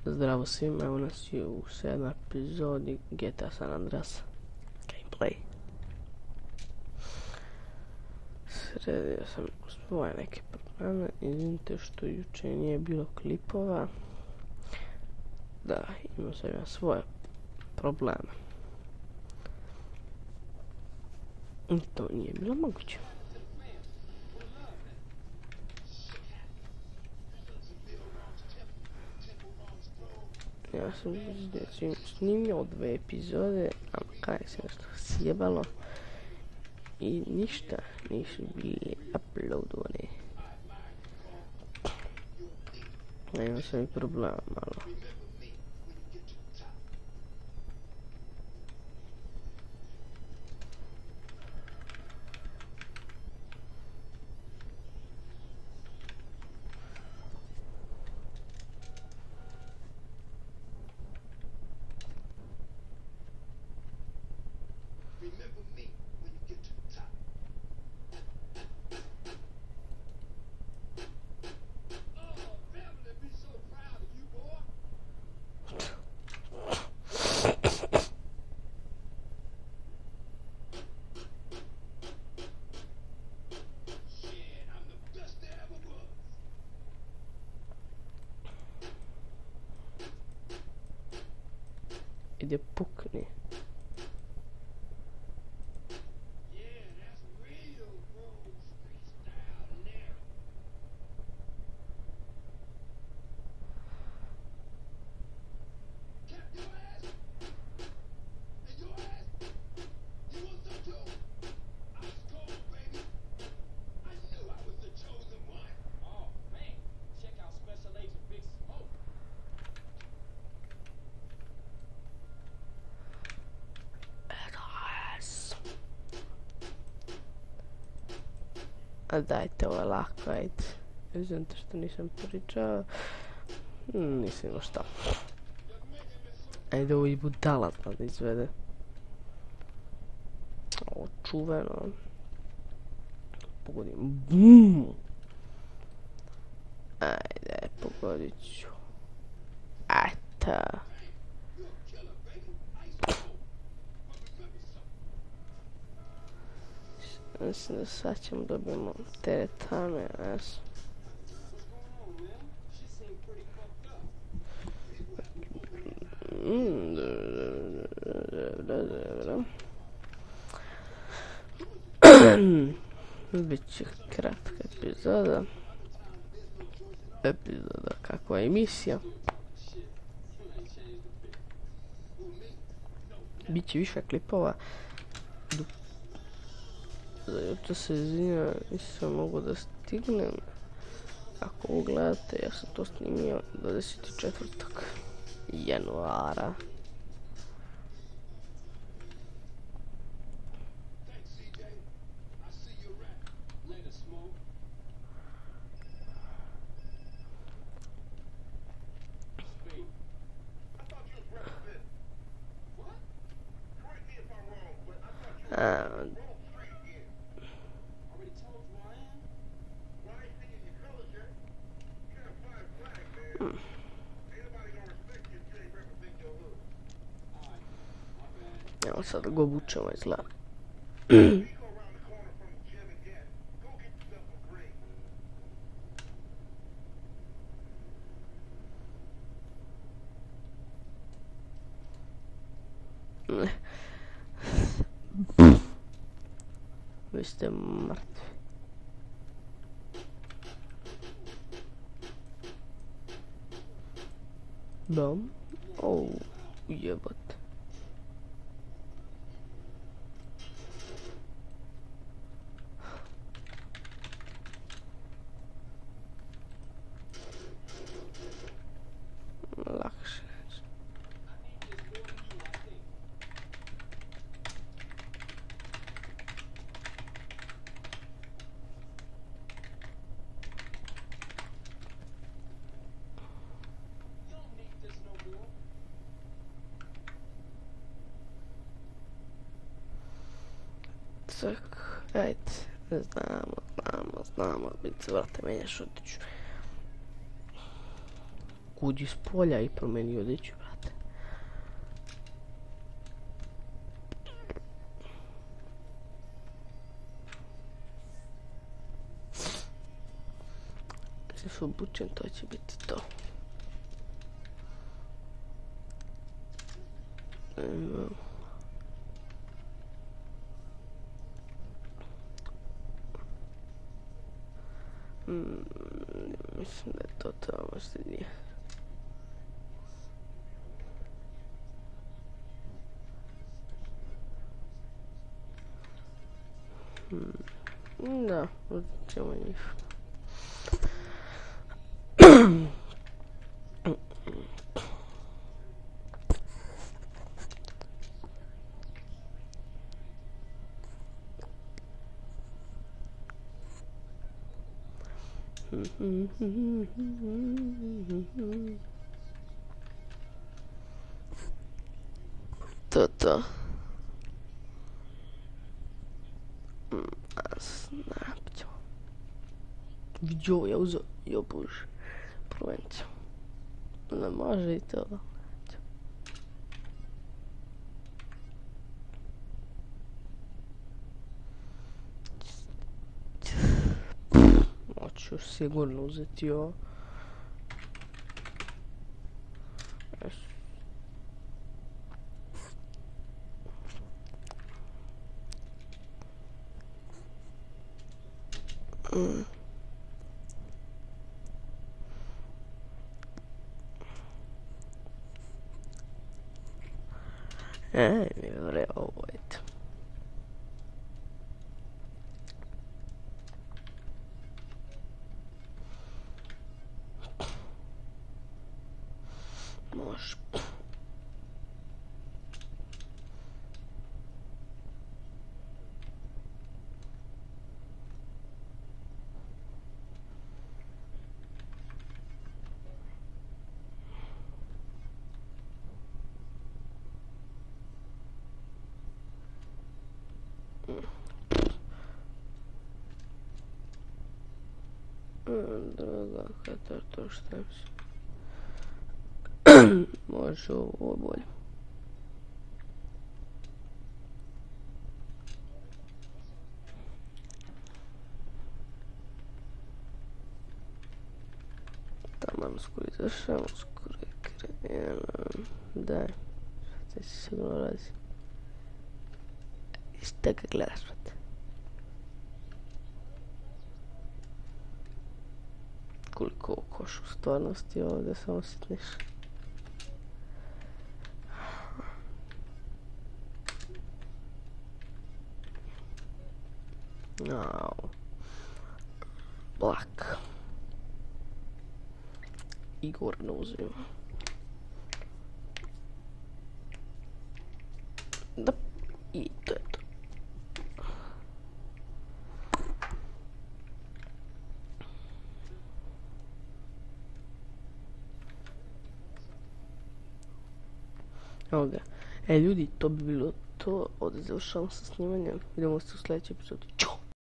Zdravo svima, evo nas je u 7. epizodi GTA San Andreas gameplay. Sredio sam svoje neke probleme, izvinite što juče nije bilo klipova. Da, imao sam ja svoje probleme. I to nije bilo moguće. Ja sam snimio 2 epizode, a kaj se nešto sjebalo i ništa nisu bili uploadovani. Imao sam i problema malo. Ide pukni. A dajte, ovo je lako, ajde. Znate što nisam pričao. Nisam imao šta. Ajde, ovo i budala zna da izvede. Ovo čuveno. Pogodim. BUM! Ajde, pogodit ću. Eto. Mislim da sad ćemo dobijemo teretane, jes. Biće kratka epizoda. Kakva emisija. Biće više klipova. Za jutro se izvinjam, nisam mogu da stignem. Ako ovo gledate, ja sam to snimio 24. januara. Evo sad da ga obučemo izgleda. Vi ste mrtvi. Bom. Oh, jebot. Lakše. Tak, ajde, znamo, bit se vrate menjaš, otiću. kud iz polja i promenio odjeću, brate. Kad se obučem, to će biti to. Mislim da je to možda nije. Da, ćemo njih. To. Snap ćemo. Vidio, ja uzeo, jo bože, provenću. Ne može i to. Moću sigurno uzeti ovo. Mi ovo eto. Može. Draga, kada to šta mislim. Može ovo bolje. Tamam, skoro izašao, skoro je krenuo. Daj, šta se sigurno radi. Šta ga gledaš, brate? Koliko u košu stvarnosti ovdje samo sitniš. Black. Igor ne uzima. Da, i to je to. Evo ga. Ljudi, to bi bilo to. Ovdje završavam sa snimanjem. Vidimo se u sljedećem epizodu.